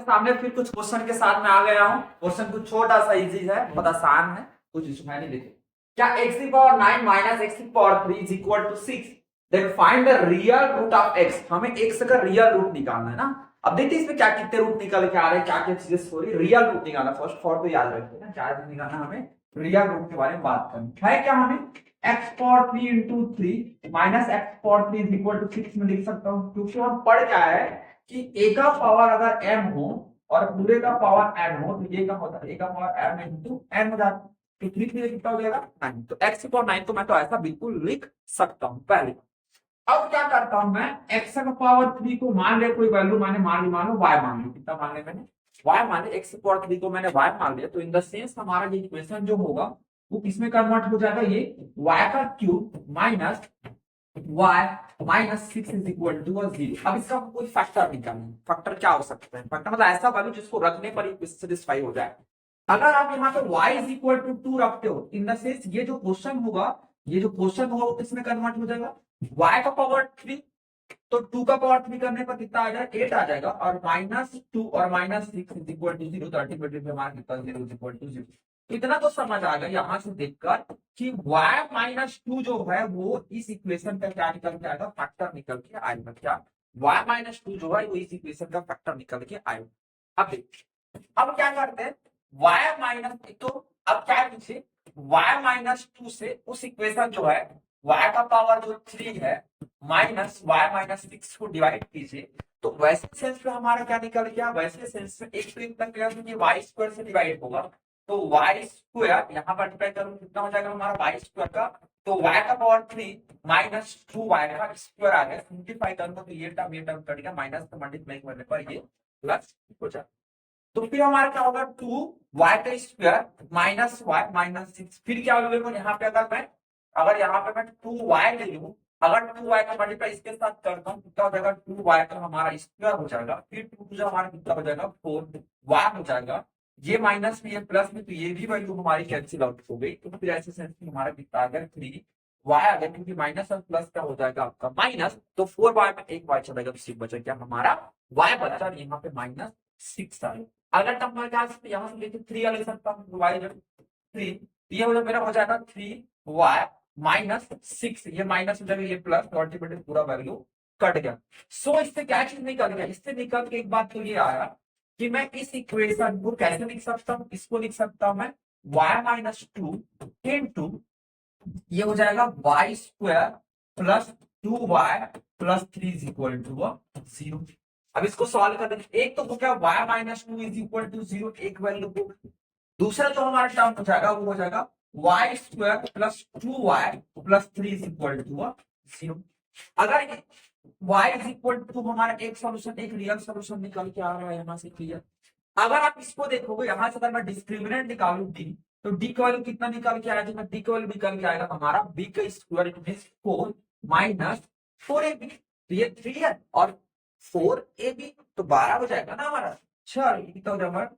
सामने फिर कुछ क्वेश्चन के साथ में आ गया हूँ। क्वेश्चन कुछ छोटा सा इजी है, बहुत आसान है, कुछ इसमें नहीं। देखिए क्या x की पावर 9 माइनस x की power 3 is equal to 6। Then find the real root of x। हमें x का रियल रूट निकालना है ना। अब देखते हैं इसमें क्या कितने रूट निकल के आ रहे हैं, क्या क्या चीजें सॉरी रियल रूट निकालना। फर्स्ट फॉर तो याद रखिए ना, क्या निकालना, हमें रियल रूट के बारे में बात करनी है। क्या हमें x power 3 into 3 minus x power 3 is equal to 6 में लिख सकता हूँ, क्योंकि हम पढ़ क्या है कि a का पावर अगर m हो और पूरे का पावर n हो तो ये का होता है a का पावर m इंटू n हो जाता है। तो 3 3 कितना हो जाएगा 9। तो x की पावर 9 तो मैं तो ऐसा बिल्कुल लिख सकता हूँ पहले। अब क्या करता हूं मैं, x का पावर 3 को मान ले कोई वैल्यू, मैंने मान ली, मानो y मान ली। कितना मान ले मैंने, y मान ले। x की पावर 3 को मैंने y मान लिया, तो इन द सेंस हमारा ये इक्वेशन जो होगा वो किसमें कन्वर्ट हो जाएगा, ये y का cube minus y minus 6 is equal to 0। अब इसका कोई फैक्टर निकालना। फैक्टर क्या हो सकता है, फैक्टर मतलब ऐसा वैल्यू जिसको रखने पर ही सेटिस्फाई हो जाए। अगर आप यहाँ पे y इज इक्वल टू 2 रखते हो, इन द सेंस ये जो क्वेश्चन होगा, ये जो क्वेश्चन होगा वो किसमें कन्वर्ट हो जाएगा, y का पावर 3। तो 2 का पावर 3 करने पर कितना आ जाएगा, 8 आ जाएगा। और -2 और -6 इज इक्वल टू 0। तो अल्टीमेटली हमारा कितना 0 इज इक्वल टू 0। इतना तो समझ आ गया यहाँ से देखकर कि y-2 जो है वो इस इक्वेशन का क्या निकल के आएगा, फैक्टर निकल के आएगा। क्या y-2 जो है वो इस इक्वेशन का फैक्टर निकल के आएगा। अब देखिए, अब क्या करते हैं, y माइनस, तो अब क्या है पीछे, y-2 से उस इक्वेशन जो है y का पावर जो 3 है माइनस y-6 को डिवाइड कीजिए। तो वैसे सेंस में हमारा क्या निकल गया, वैसे सेंस में एक तो इतना क्लियर है कि y स्क्वायर से डिवाइड होगा। तो y स्क्वायर यहाँ पर मल्टीप्लाई करूँ कितना हो जाएगा हमारा y स्क्वायर का, तो y का पावर 3 माइनस 2y का स्क्वायर आ गया। सिंप्लीफाई करूंगा तो ये टर्म कट गया, माइनस तो मल्टीप्लाई करने पर ये प्लस हो जाएगा। तो फिर हमारा क्या होगा, 2y का स्क्वायर माइनस y माइनस 6। फिर क्या होगा, देखो यहाँ पे अगर यहाँ पे मैं 2y ले लूं, अगर 2y का मल्टीप्लाई इसके साथ करता हूँ कितना हो जाएगा, 2y का हमारा स्क्वायर हो जाएगा। फिर 2 जो हमारा कितना हो जाएगा 4y हो जाएगा। ये माइनस में ये प्लस में, तो ये भी वैल्यू हमारी कैंसिल आउट हो गई। तो फिर ऐसे सेंस में हमारा कितना आ गया 3y आ गया, क्योंकि माइनस और प्लस क्या हो जाएगा आपका माइनस। तो 4y में एक y चलेगा तो 6 बचा, क्या हमारा y बचा, यहाँ पे -6 आ गया। अगर तब मैं क्या यहाँ से लेके 3 ले सकता हूँ, y जब 3, ये हो मेरा हो जाएगा 3y माइनस 6, ये माइनस हो जाएगा ये प्लस, तो अल्टीमेटली पूरा वैल्यू कट गया। सो इससे क्या चीज निकल गया, इससे निकल के एक बात तो ये आया कि मैं इस इक्वेशन को कैसे लिख सकता हूँ, इसको लिख सकता हूँ मैं y-2 इंटू ये हो जाएगा y square plus 2y plus 3 is equal to 0। अब इसको सॉल्व कर देंगे, एक तो हो गया y-2 इज इक्वल टू 0, एक वैल्यू को। दूसरा जो हमारा टर्म हो जाएगा वो हो जाएगा y square plus 2y plus 3 is equal to 0। अगर y इज इक्वल टू हमारा एक सॉल्यूशन, एक रियल सॉल्यूशन निकल के आ रहा है यहाँ से, क्लियर। अगर आप इसको देखोगे यहाँ से, अगर मैं डिस्क्रिमिनेंट निकालू d, तो d का वैल्यू कितना निकल के आएगा, d का वैल्यू निकल के आएगा हमारा b का square, it means 4 minus 4ab। तो ये 3 है और 4ab, तो 12 हो जाएगा ना हमारा। चल कितना हो जाएगा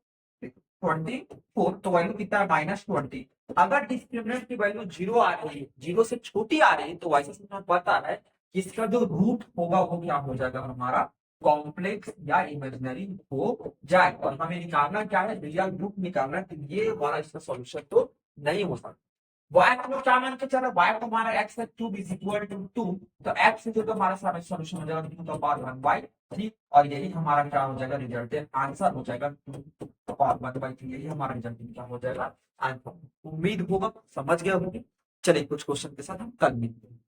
24, तो वैल्यू कितना है -20। अगर डिस्क्रिमिनेंट की वैल्यू 0 आ रही है, 0 से छोटी आ रही है, तो वैसे हमें पता है कि इसका जो रूट होगा वो क्या हो जाएगा हमारा, कॉम्प्लेक्स या इमेजिनरी हो जाए। और हमें निकालना क्या है, रियल रूट निकालना है। तो ये वाला इसका सॉल्यूशन तो नहीं हो सकता। y को क्या मान के चलो, y को हमारा x है क्यूब इज इक्वल टू 2, तो x से जो तो हमारा सारा सॉल्यूशन हो जाएगा 2 to power 1/3, और यही हमारा क्या हो जाएगा, रिजल्टेंट आंसर हो जाएगा 2 to power 1/3। यही हमारा रिजल्टेंट क्या हो जाएगा, आंसर। उम्मीद होगा समझ गए होंगे। चलिए कुछ क्वेश्चन के साथ हम कल मिलते हैं।